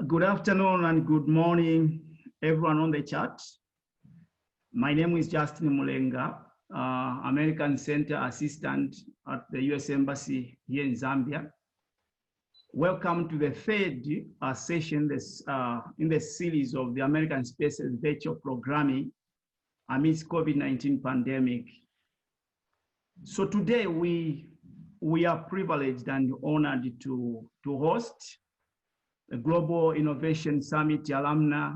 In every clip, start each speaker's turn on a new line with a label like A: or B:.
A: Good afternoon and good morning, everyone on the chat. My name is Justin Mulenga, American Center Assistant at the US Embassy here in Zambia. Welcome to the third session in the series of the American Spaces virtual programming amidst COVID-19 pandemic. So today we are privileged and honored to host the Global Innovation Summit alumni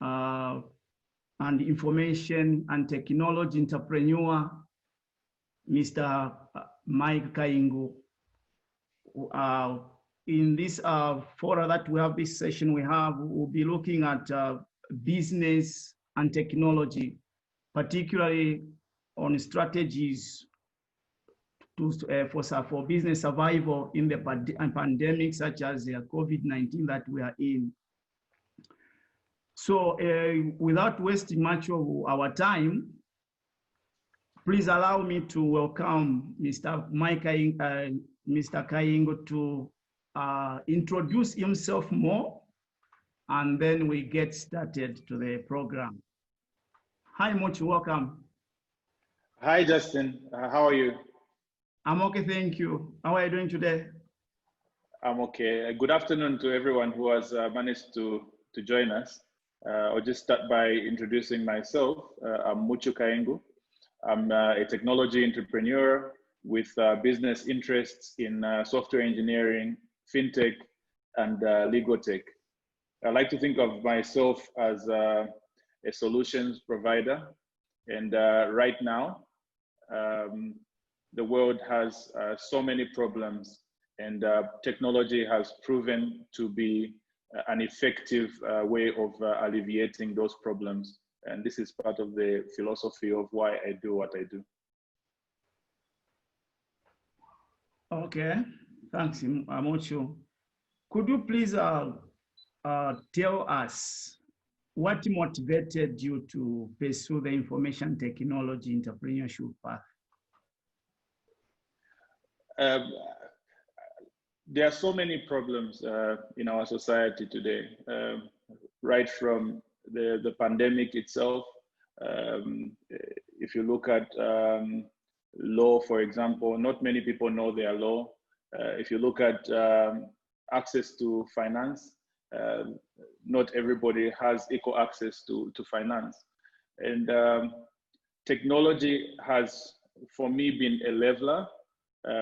A: and information and technology entrepreneur, Mr. Mike Kaingu. In this forum that we have this session, we'll be looking at business and technology, particularly on strategies for business survival in the pandemic, such as COVID-19 that we are in. So without wasting much of our time, please allow me to welcome Mr. Kaingu to introduce himself more, and then we get started to the program. Hi, Muchu, welcome.
B: Hi, Justin. How are you?
A: I'm okay, thank you. How are you doing today?
B: I'm okay. Good afternoon to everyone who has managed to join us. I'll just start by introducing myself. I'm Muchu Kaingu. I'm a technology entrepreneur with business interests in software engineering, fintech, and legal tech. I like to think of myself as a solutions provider. And right now, the world has so many problems, and technology has proven to be an effective way of alleviating those problems. And this is part of the philosophy of why I do what I do.
A: Okay, thanks, Muchu. Could you please tell us what motivated you to pursue the information technology entrepreneurship path?
B: There are so many problems in our society today, right from the pandemic itself. If you look at law, for example, not many people know their law. If you look at access to finance, not everybody has equal access to finance. And technology has, for me, been a leveler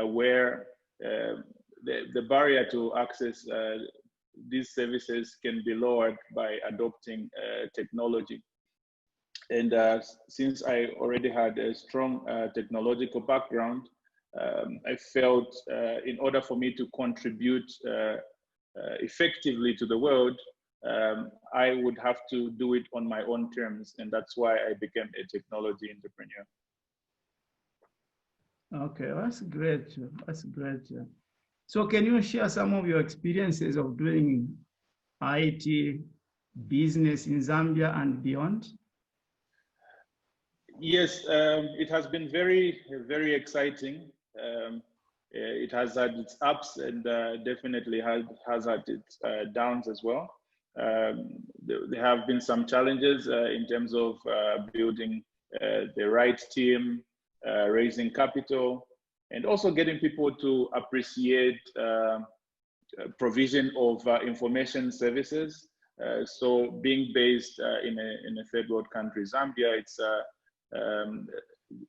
B: where the barrier to access these services can be lowered by adopting technology. And since I already had a strong technological background, I felt in order for me to contribute effectively to the world, I would have to do it on my own terms. And that's why I became a technology entrepreneur.
A: Okay, that's great. That's great. So can you share some of your experiences of doing IT business in Zambia and beyond?
B: Yes, it has been very, very exciting. It has had its ups and definitely has had its downs as well. There have been some challenges in terms of building the right team, raising capital, and also getting people to appreciate provision of information services. So being based in a third world country, Zambia, it's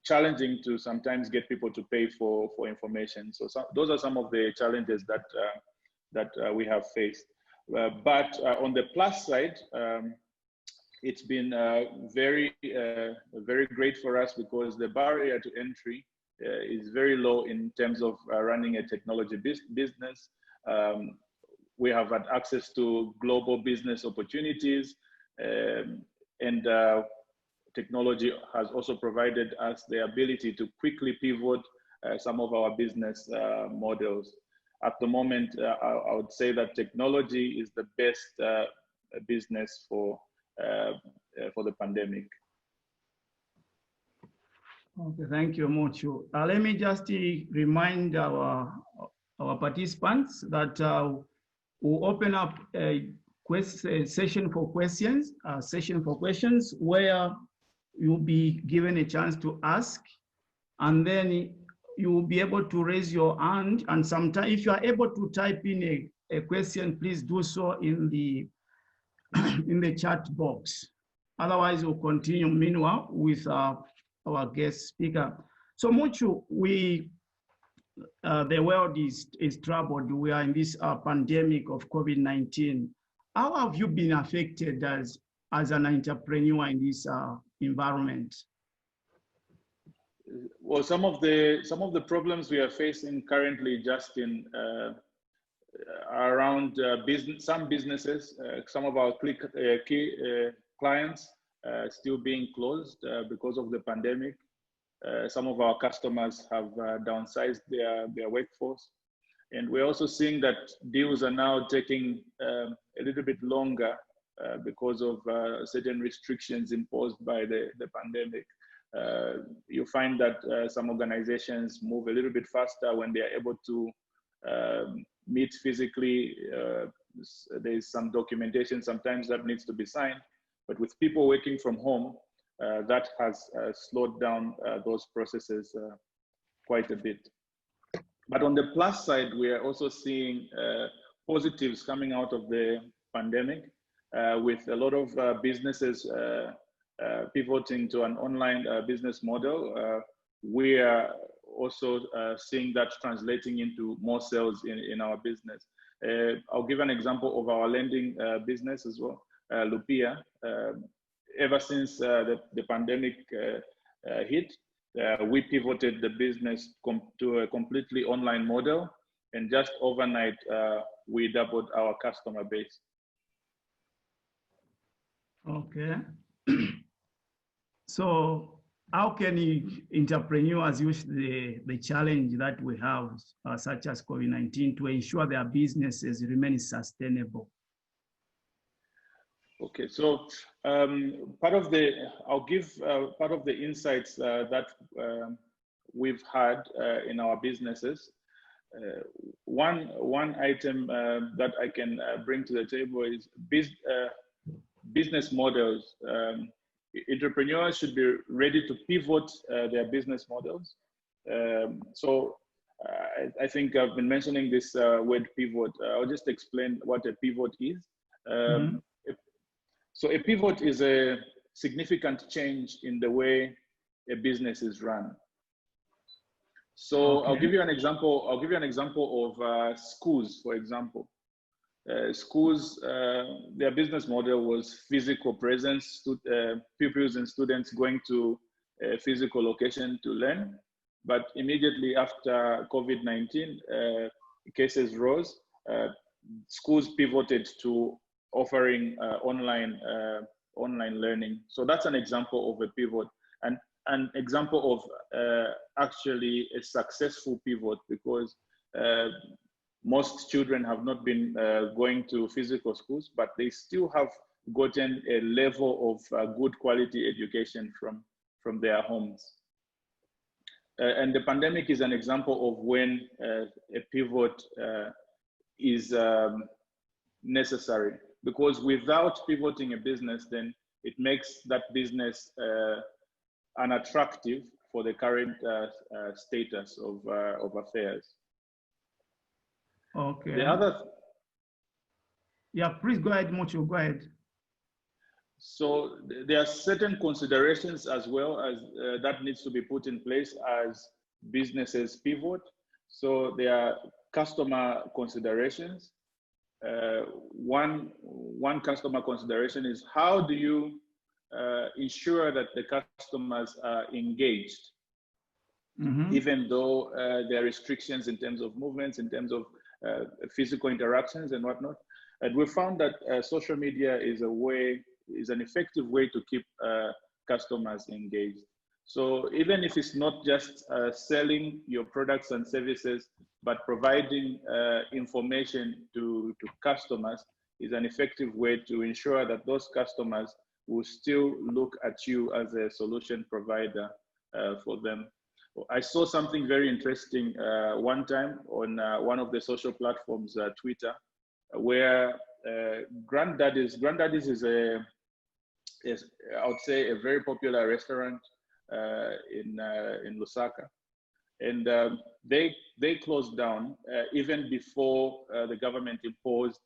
B: challenging to sometimes get people to pay for information. So those are some of the challenges that we have faced. But on the plus side, it's been very great for us because the barrier to entry is very low in terms of running a technology business. We have had access to global business opportunities, and technology has also provided us the ability to quickly pivot some of our business models. At the moment, I would say that technology is the best business for the pandemic.
A: Okay, thank you, Muchu. Let me just remind our participants that we'll open up a session for questions, where you'll be given a chance to ask, and then you will be able to raise your hand. And sometimes, if you are able to type in a question, please do so in the in the chat box. Otherwise, we'll continue meanwhile with our guest speaker. So Muchu, the world is troubled. We are in this pandemic of COVID-19. How have you been affected as an entrepreneur in this environment?
B: Well, some of the problems we are facing currently, Justin, around some businesses, some of our key clients still being closed because of the pandemic. Some of our customers have downsized their workforce. And we're also seeing that deals are now taking a little bit longer because of certain restrictions imposed by the pandemic. You find that some organizations move a little bit faster when they are able to meet physically. There's some documentation sometimes that needs to be signed, but with people working from home, that has slowed down those processes quite a bit. But on the plus side, we are also seeing positives coming out of the pandemic, with a lot of businesses pivoting to an online business model. We are also seeing that translating into more sales in our business. I'll give an example of our lending business as well, Lupia. Ever since the pandemic hit, we pivoted the business to a completely online model, and just overnight, we doubled our customer base.
A: Okay. So how can entrepreneurs use the challenge that we have, such as COVID-19, to ensure their businesses remain sustainable?
B: Okay, so I'll give part of the insights that we've had in our businesses. One item that I can bring to the table is business models. Entrepreneurs should be ready to pivot their business models. So I think I've been mentioning this word pivot. I'll just explain what a pivot is. So a pivot is a significant change in the way a business is run. So okay. I'll give you an example of schools, for example. Schools, their business model was physical presence, pupils and students going to a physical location to learn. But immediately after COVID-19, cases rose, schools pivoted to offering online learning. So that's an example of a pivot, and an example of actually a successful pivot, because most children have not been going to physical schools, but they still have gotten a level of good quality education from their homes. And the pandemic is an example of when a pivot is necessary, because without pivoting a business, then it makes that business unattractive for the current status of affairs.
A: Okay.
B: The other.
A: Yeah, please go ahead, Muchu, go ahead.
B: So there are certain considerations as well as that needs to be put in place as businesses pivot. So there are customer considerations. One customer consideration is, how do you ensure that the customers are engaged, even though there are restrictions in terms of movements, in terms of physical interactions and whatnot. And we found that social media is an effective way to keep customers engaged. So even if it's not just selling your products and services, but providing information to customers is an effective way to ensure that those customers will still look at you as a solution provider for them. I saw something very interesting one time on one of the social platforms, Twitter. where Granddaddy's is I would say a very popular restaurant in Lusaka, and they closed down even before the government imposed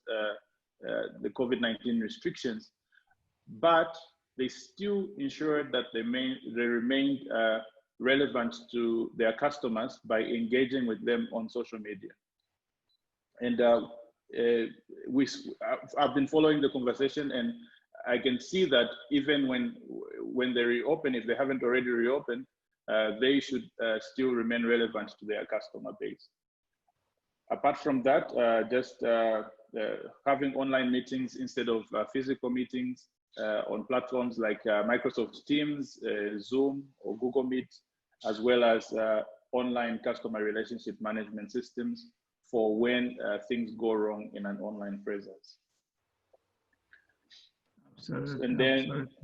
B: the COVID-19 restrictions, but they still ensured that they remained relevant to their customers by engaging with them on social media. And I've been following the conversation, and I can see that even when they reopen, if they haven't already reopened, they should still remain relevant to their customer base. Apart from that, just having online meetings instead of physical meetings on platforms like Microsoft Teams, Zoom, or Google Meet, as well as online customer relationship management systems for when things go wrong in an online presence.
A: Absolutely.
B: And then,
A: absolutely.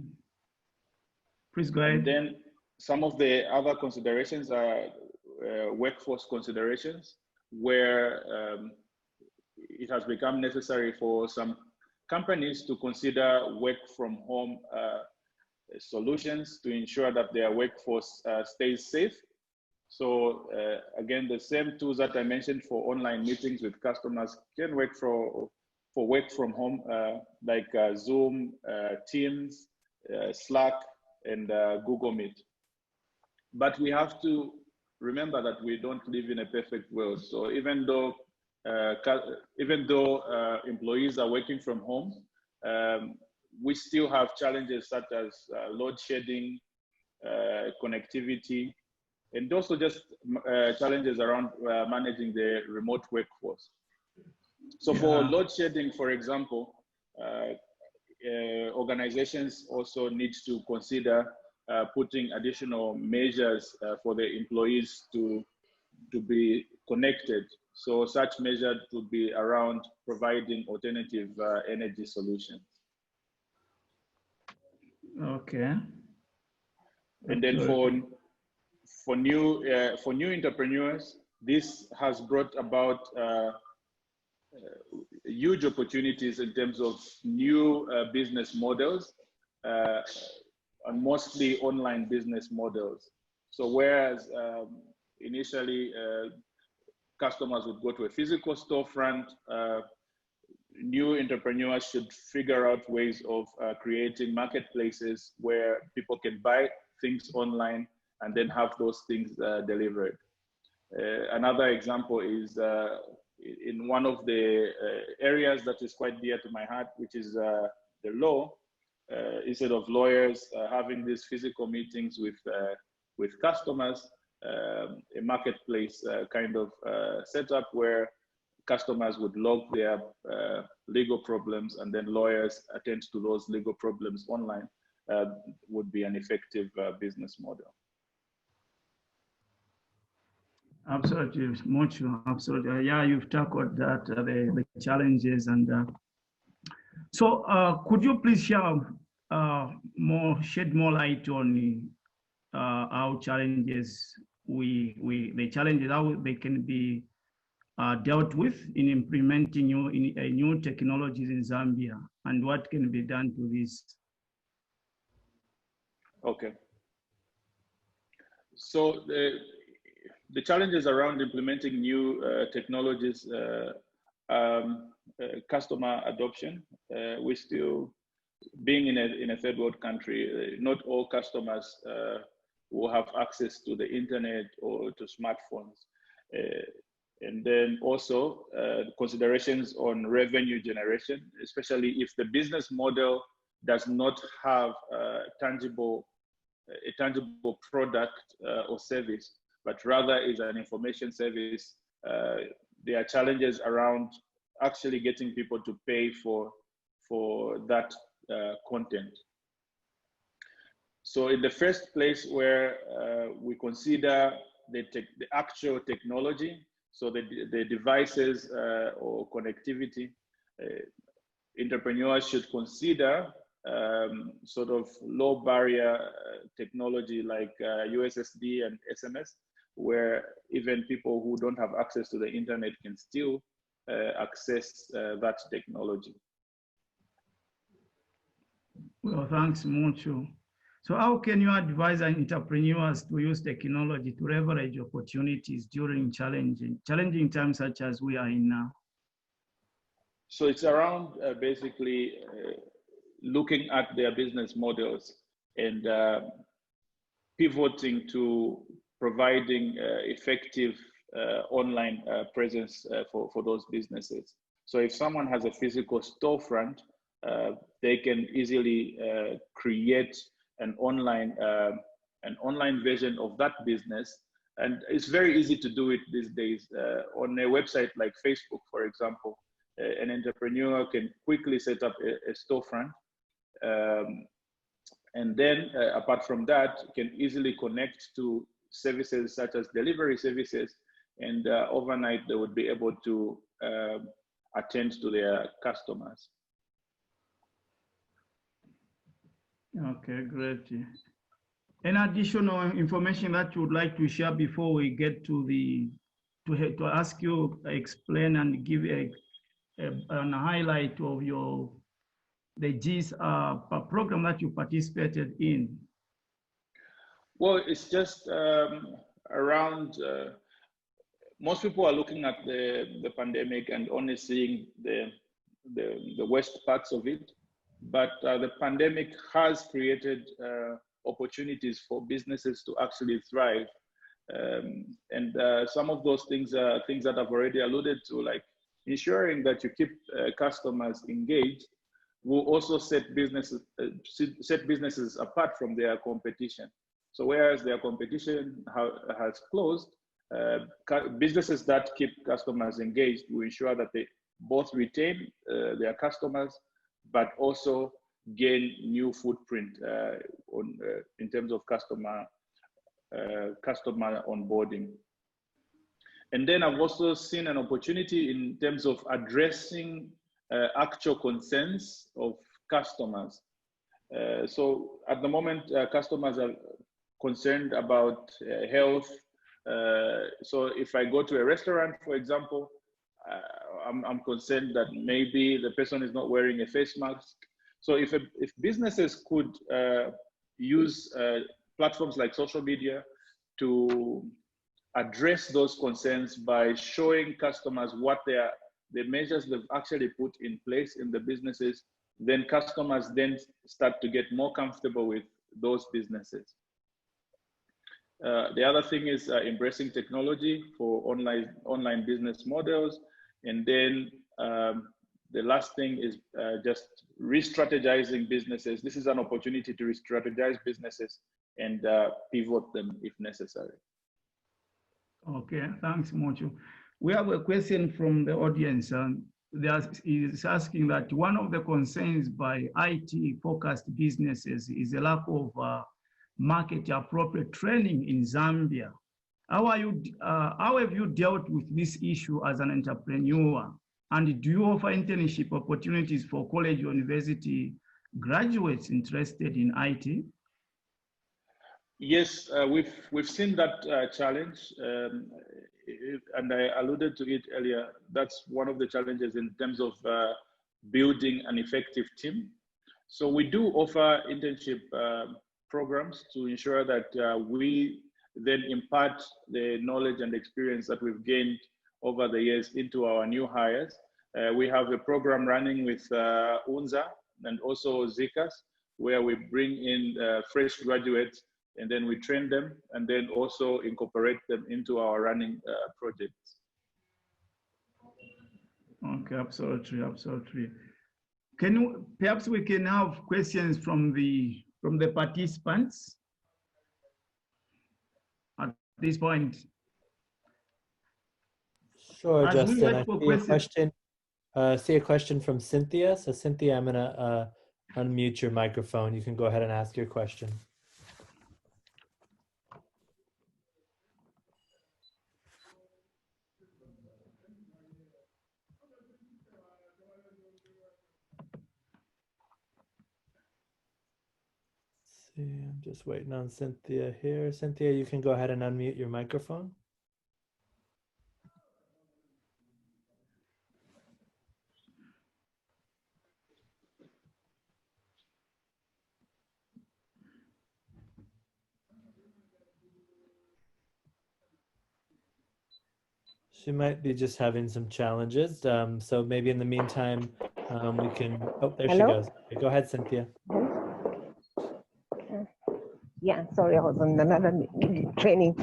A: Please go ahead.
B: And then some of the other considerations are workforce considerations, where it has become necessary for some companies to consider work from home solutions to ensure that their workforce stays safe. So again, the same tools that I mentioned for online meetings with customers can work for work from home, like Zoom, Teams, Slack, and Google Meet. But we have to remember that we don't live in a perfect world. So even though employees are working from home, we still have challenges such as load shedding, connectivity, and also just challenges around managing the remote workforce. So for load shedding, for example, organizations also need to consider putting additional measures for the employees to be connected. So such measures would be around providing alternative energy solutions.
A: Okay.
B: And then for new entrepreneurs, this has brought about huge opportunities in terms of new business models, and mostly online business models. So whereas initially customers would go to a physical storefront, new entrepreneurs should figure out ways of creating marketplaces where people can buy things online and then have those things delivered. Another example is in one of the areas that is quite dear to my heart, which is the law. Instead of lawyers having these physical meetings with customers, a marketplace kind of setup where customers would log their legal problems and then lawyers attend to those legal problems online would be an effective business model.
A: Absolutely, Muchu, absolutely. Yeah, you've tackled that, the challenges. And so could you please share shed more light on how challenges the challenges, how they can be dealt with in implementing new technologies in Zambia, and what can be done to this?
B: Okay. So the challenges around implementing new technologies, customer adoption, we still, being in a third world country, not all customers will have access to the internet or to smartphones. And then also considerations on revenue generation, especially if the business model does not have a tangible product or service, but rather is an information service. There are challenges around actually getting people to pay for that content. So in the first place, where we consider the actual technology, so the devices or connectivity, entrepreneurs should consider sort of low barrier technology like USSD and SMS, where even people who don't have access to the internet can still access that technology.
A: Well, thanks, Muchu. So how can you advise entrepreneurs to use technology to leverage opportunities during challenging times such as we are in now?
B: So it's around basically looking at their business models and pivoting to providing effective online presence for those businesses. So if someone has a physical storefront, they can easily create an online version of that business, and it's very easy to do it these days on a website like Facebook, for example. An entrepreneur can quickly set up a storefront, and then apart from that, can easily connect to services such as delivery services, and overnight they would be able to attend to their customers.
A: Okay, great. Any additional information that you would like to share before we get to to ask you explain and give a highlight of the GIS program that you participated in?
B: Well, it's just around. Most people are looking at the pandemic and only seeing the worst parts of it, but the pandemic has created opportunities for businesses to actually thrive, and some of those things are things that I've already alluded to, like ensuring that you keep customers engaged will also set businesses apart from their competition. So whereas their competition has closed, businesses that keep customers engaged will ensure that they both retain their customers, but also gain new footprint in terms of customer onboarding. And then I've also seen an opportunity in terms of addressing actual concerns of customers. So at the moment, customers are concerned about health. So if I go to a restaurant, for example, I'm concerned that maybe the person is not wearing a face mask. So if businesses could use platforms like social media to address those concerns by showing customers what the measures they've actually put in place in the businesses, then customers then start to get more comfortable with those businesses. The other thing is embracing technology for online business models. And then the last thing is just re-strategizing businesses. This is an opportunity to re-strategize businesses and pivot them if necessary.
A: Okay, thanks, Muchu. We have a question from the audience. Is asking that one of the concerns by IT-focused businesses is the lack of market-appropriate training in Zambia. How have you dealt with this issue as an entrepreneur? And do you offer internship opportunities for college or university graduates interested in IT?
B: Yes, we've seen that challenge, and I alluded to it earlier. That's one of the challenges in terms of building an effective team. So we do offer internship programs to ensure that we then impart the knowledge and experience that we've gained over the years into our new hires. We have a program running with UNZA and also ZICAS, where we bring in fresh graduates and then we train them and then also incorporate them into our running projects.
A: Okay, absolutely, absolutely. Perhaps we can have questions from the participants at this point.
C: Sure, Justin. I see a question from Cynthia. So Cynthia, I'm gonna unmute your microphone. You can go ahead and ask your question. I'm just waiting on Cynthia here. Cynthia, you can go ahead and unmute your microphone. She might be just having some challenges. So maybe in the meantime, we can, oh, there she goes. Okay, go ahead, Cynthia.
D: Yeah, sorry, I was on another training.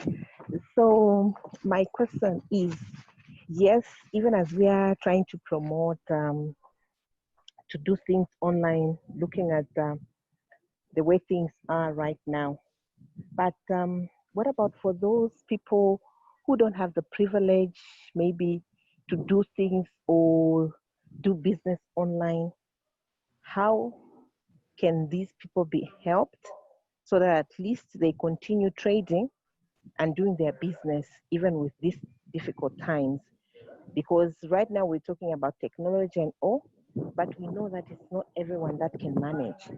D: So my question is, yes, even as we are trying to promote, to do things online, looking at the way things are right now, but what about for those people who don't have the privilege maybe to do things or do business online? How can these people be helped so that at least they continue trading and doing their business even with these difficult times? Because right now we're talking about technology and all, but we know that it's not everyone that can manage.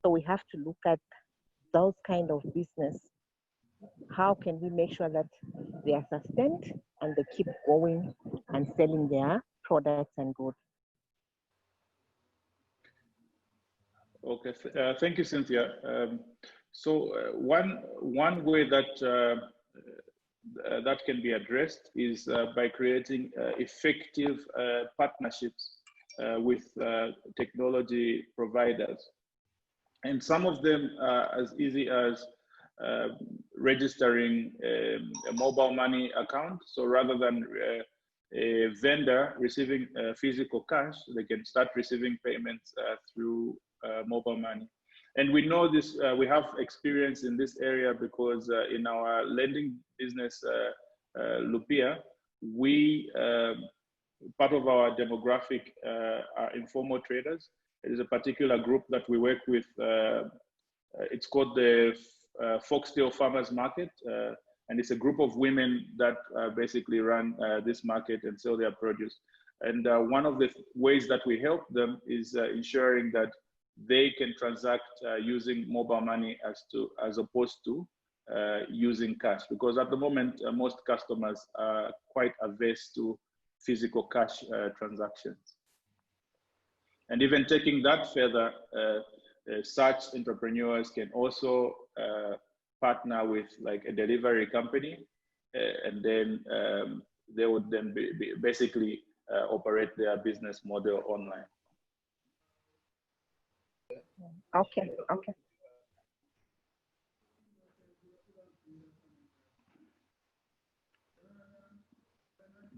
D: So we have to look at those kind of business. How can we make sure that they are sustained and they keep going and selling their products and goods?
B: Okay, thank you, Cynthia. One way that that can be addressed is by creating effective partnerships with technology providers. And some of them are as easy as registering a mobile money account. So rather than a vendor receiving physical cash, they can start receiving payments through mobile money. And we know this, we have experience in this area because in our lending business, Lupia, we, part of our demographic are informal traders. It is a particular group that we work with. It's called the Foxtail Farmers Market. And it's a group of women that basically run this market and sell their produce. And one of the ways that we help them is ensuring that they can transact using mobile money as opposed to using cash. Because at the moment, most customers are quite averse to physical cash transactions. And even taking that further, such entrepreneurs can also partner with like a delivery company, and then they would then basically operate their business model online.
D: Okay, okay.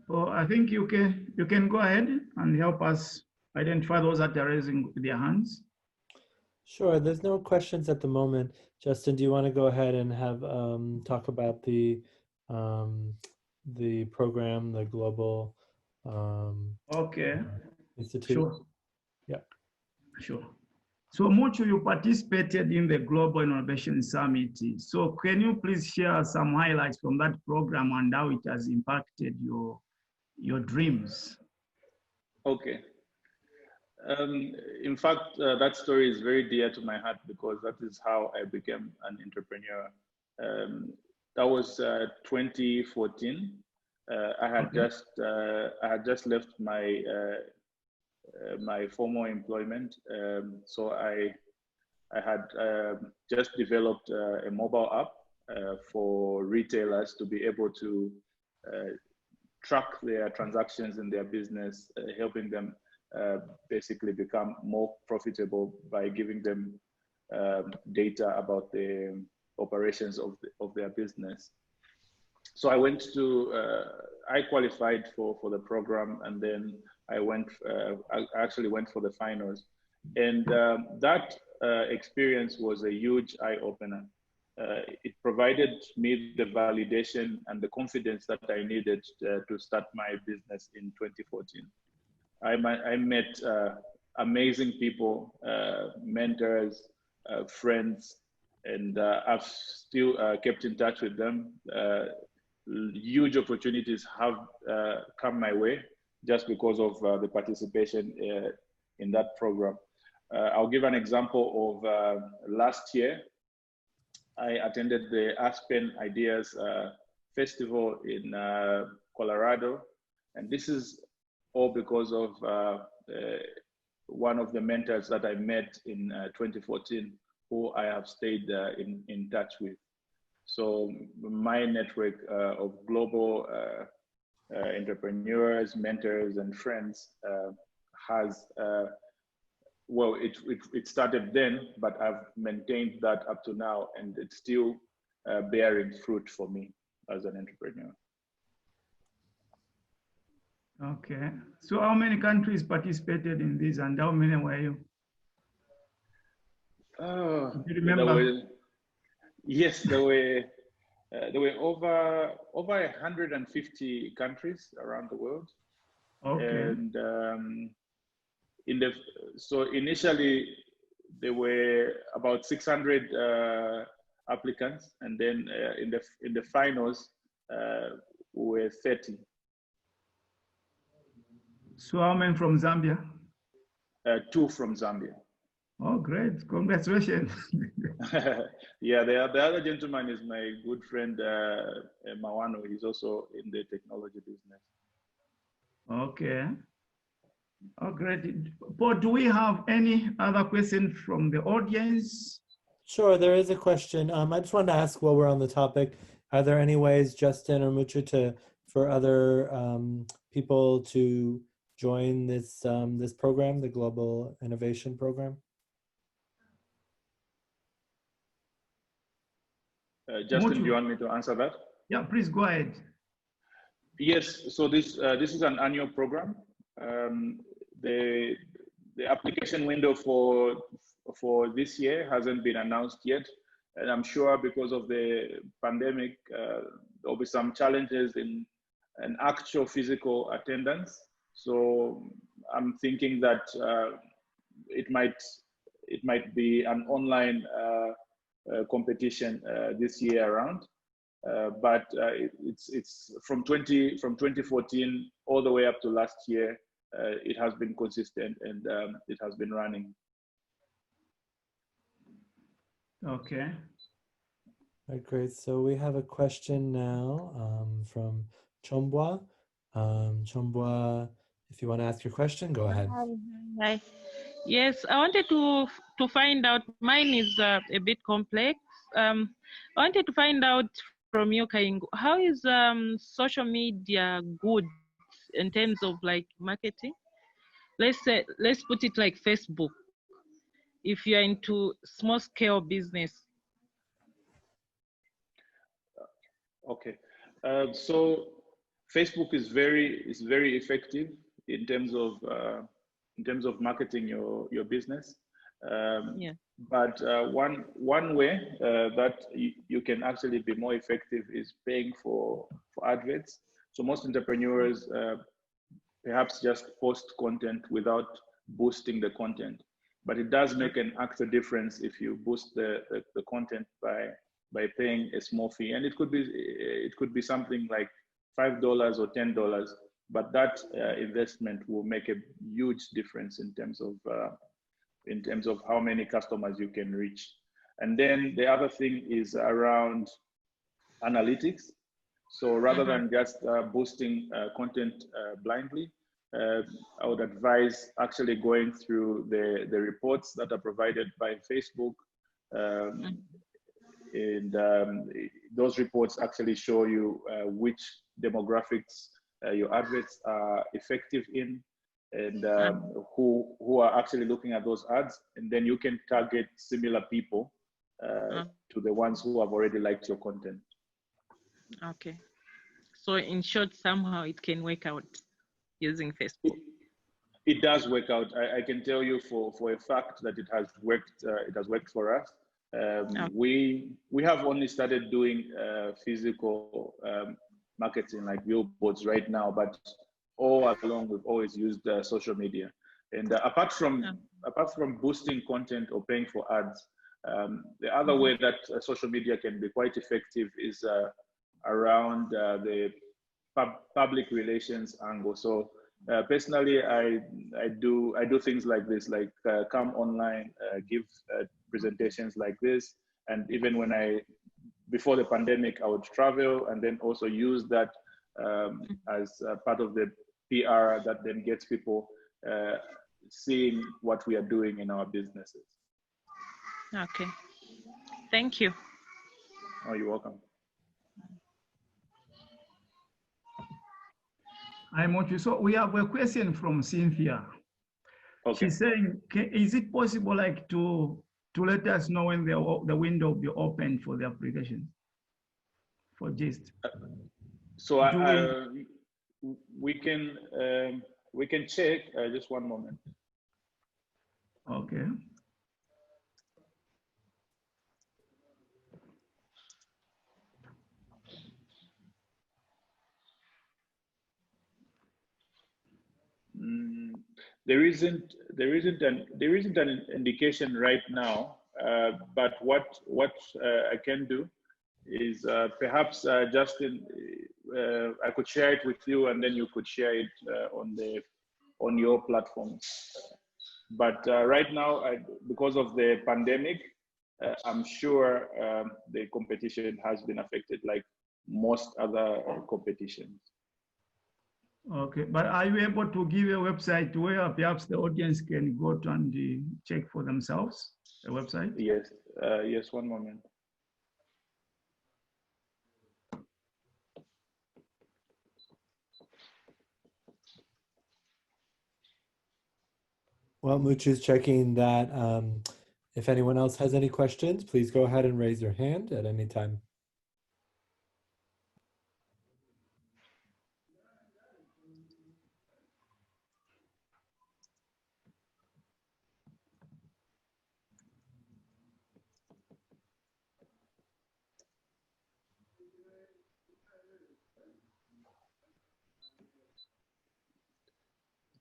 A: Well, I think you can go ahead and help us identify those that are raising their hands.
C: Sure, there's no questions at the moment. Justin, do you want to go ahead and have talk about the program, the global
A: okay.
C: institute?
A: Sure.
C: Yeah.
A: Sure. So Muchu, you participated in the Global Innovation Summit. So can you please share some highlights from that program and how it has impacted your dreams?
B: Okay. In fact, that story is very dear to my heart because that is how I became an entrepreneur. That was 2014. I had just left my my formal employment, so I had just developed a mobile app for retailers to be able to track their transactions in their business, helping them basically become more profitable by giving them data about the operations of their business. So I went to, I qualified for the program, and then I actually went for the finals. And that experience was a huge eye-opener. It provided me the validation and the confidence that I needed to start my business in 2014. I met amazing people, mentors, friends, and I've still kept in touch with them. Huge opportunities have come my way just because of the participation in that program. I'll give an example of last year. I attended the Aspen Ideas Festival in Colorado, and this is all because of one of the mentors that I met in 2014, who I have stayed in touch with. So my network of global entrepreneurs, mentors, and friends has, well, it started then, but I've maintained that up to now, and it's still bearing fruit for me as an entrepreneur.
A: Okay. So how many countries participated in this, and how many were you?
B: Do
A: you remember?
B: Yes, there were over 150 countries around the world.
A: Okay.
B: And so initially there were about 600 applicants, and then in the finals were 30.
A: So how many from Zambia?
B: 2 from Zambia.
A: Oh, great! Congratulations.
B: Yeah, the other gentleman is my good friend Mawano. He's also in the technology business.
A: Okay. Oh, great. Paul, do we have any other questions from the audience?
C: Sure, there is a question. I just wanted to ask while we're on the topic, are there any ways, Justin or Muchu, for other people to join this this program, the Global Innovation Program?
B: Justin,
A: Muchu,
B: do you want me to answer that?
A: Yeah, please go ahead.
B: Yes, so this is an annual program. The application window for this year hasn't been announced yet, and I'm sure because of the pandemic, there'll be some challenges in an actual physical attendance. So I'm thinking that it might be an online competition this year around. But it's from 2014 all the way up to last year. It has been consistent, and it has been running.
A: Okay.
C: All right, great. So we have a question now from Chombwa. Chombwa, if you want to ask your question, go ahead.
E: Hi. Yes, I wanted to find out. Mine is a bit complex. I wanted to find out from you, Kaingu, how is social media good in terms of like marketing? Let's put it like Facebook. If you're into small scale business.
B: Okay, so Facebook is very effective in terms of marketing your business.
E: Yeah.
B: But one way that you can actually be more effective is paying for adverts. So most entrepreneurs perhaps just post content without boosting the content, but it does make an actual difference if you boost the content by paying a small fee, and it could be something like $5 or $10, but that investment will make a huge difference in terms of how many customers you can reach. And then the other thing is around analytics. So rather than just boosting content blindly, I would advise actually going through the reports that are provided by Facebook. And those reports actually show you which demographics your adverts are effective in, and who are actually looking at those ads, and then you can target similar people to the ones who have already liked your content.
E: Okay, so in short, somehow it can work out using Facebook.
B: It does work out. I can tell you for a fact that it has worked. It has worked for us. We have only started doing physical marketing like billboards right now, but all along we've always used social media. And apart from boosting content or paying for ads, the other way that social media can be quite effective is around the public relations angle. So personally, I do things like this, like come online, give presentations like this, and even before the pandemic, I would travel and then also use that as part of the PR that then gets people seeing what we are doing in our businesses.
E: Okay, thank you.
B: Oh, you're welcome.
A: Hi, Muchu. So we have a question from Cynthia.
B: Okay.
A: She's saying, is it possible like to let us know when the window will be open for the application for GIST?
B: So we can check. Just one moment.
A: Okay.
B: There isn't an indication right now. But what I can do is perhaps Justin, I could share it with you, and then you could share it on your platforms. But right now, because of the pandemic, I'm sure the competition has been affected, like most other competitions.
A: Okay, but are you able to give a website where perhaps the audience can go to and check for themselves, a website?
B: Yes, yes, one moment.
C: Well, Muchu's checking that. If anyone else has any questions, please go ahead and raise your hand at any time.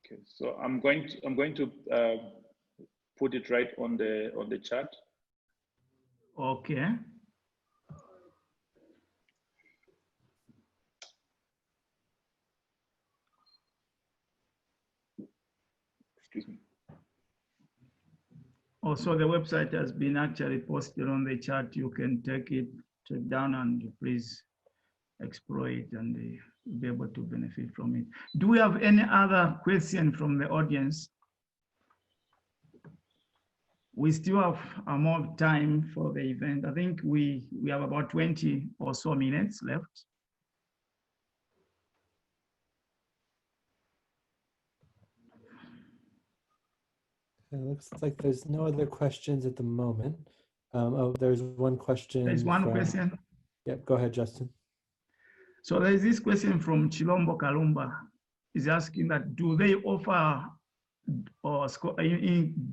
B: Okay, so I'm going to put it right on the chat.
A: Okay.
B: Excuse me.
A: Also, the website has been actually posted on the chat. You can take down and please explore it and be able to benefit from it. Do we have any other question from the audience? We still have more time for the event. I think we have about 20 or so minutes left.
C: It looks like there's no other questions at the moment. Oh, there's one question.
A: There's one question.
C: Yep, go ahead, Justin.
A: So there's this question from Chilombo Kalumba. He's asking that do they offer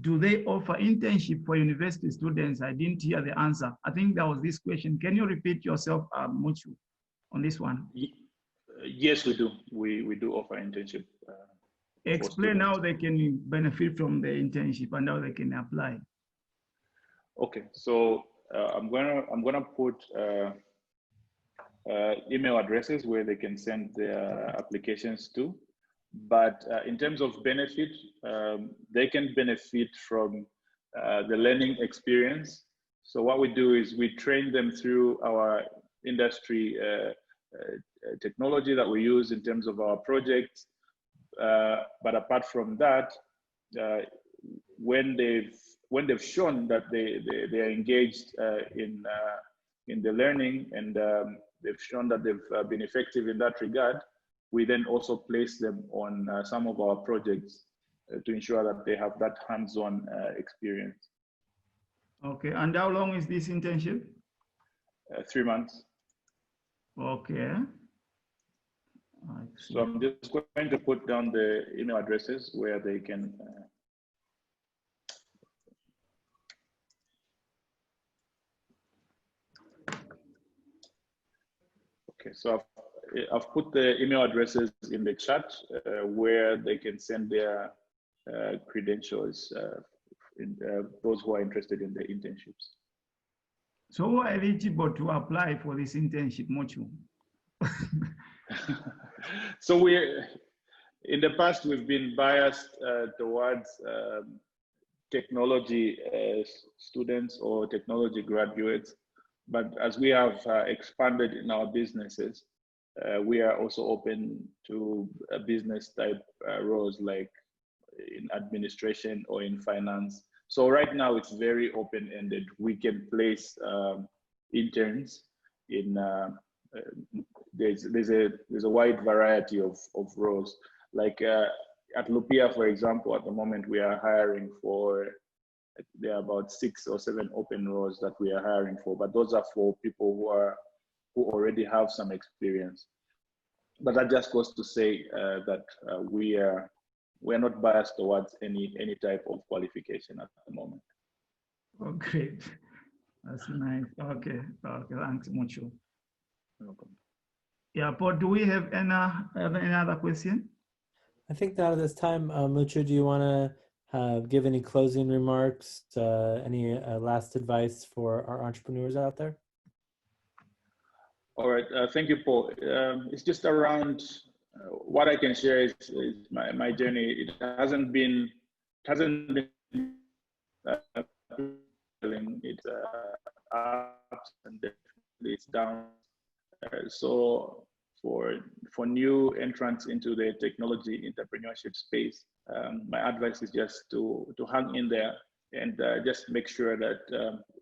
A: internship for university students? I didn't hear the answer. I think that was this question. Can you repeat yourself, Muchu, on this one?
B: Yes, we do. We do offer internship.
A: Explain how they can benefit from the internship and how they can apply.
B: Okay, so I'm gonna put email addresses where they can send their applications to. But in terms of benefit, they can benefit from the learning experience. So what we do is we train them through our industry technology that we use in terms of our projects. But apart from that, when they've shown that they are engaged in the learning, and they've shown that they've been effective in that regard, we then also place them on some of our projects to ensure that they have that hands-on experience.
A: Okay, and how long is this internship?
B: 3 months.
A: Okay.
B: So I'm just going to put down the email addresses where they can. Okay, so I've put the email addresses in the chat where they can send their credentials, those who are interested in the internships.
A: So who are eligible to apply for this internship, Muchu?
B: So in the past, we've been biased towards technology students or technology graduates. But as we have expanded in our businesses, we are also open to business type roles like in administration or in finance. So right now it's very open-ended. We can place interns in there's a wide variety of roles. Like at Lupia, for example, at the moment we are hiring for, there are about 6 or 7 open roles that we are hiring for, but those are for people who already have some experience. But that just goes to say that we're not biased towards any type of qualification at the moment.
A: Oh, great. That's nice. Okay. Okay. Thanks, Muchu.
B: Welcome.
A: Yeah, Paul, do we have any other question?
C: I think not at this time. Muchu, do you want to give any closing remarks, any last advice for our entrepreneurs out there?
B: All right, thank you, Paul. It's just around what I can share is my journey. It hasn't been it's ups and it's down. So for new entrants into the technology entrepreneurship space, my advice is just to hang in there and just make sure that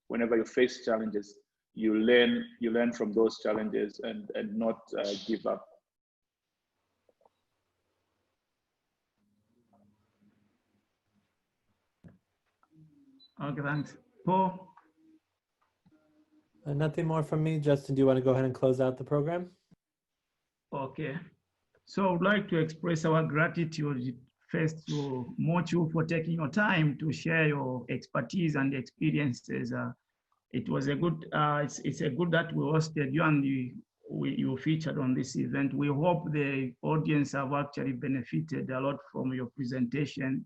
B: whenever you face challenges, you learn from those challenges and not give up.
A: Okay, thanks. Paul?
C: Nothing more from me. Justin, do you want to go ahead and close out the program?
A: Okay. So I would like to express our gratitude first to Muchu for taking your time to share your expertise and experiences. It was a good, it's a good that we hosted you and you featured on this event. We hope the audience have actually benefited a lot from your presentation.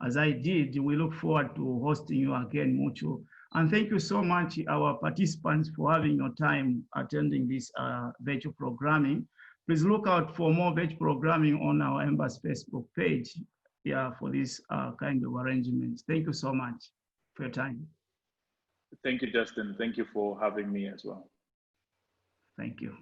A: As I did, we look forward to hosting you again, Muchu. And thank you so much, our participants, for having your time attending this virtual programming. Please look out for more virtual programming on our Embassy Facebook page, yeah, for this kind of arrangements. Thank you so much for your time.
B: Thank you, Justin. Thank you for having me as well.
A: Thank you.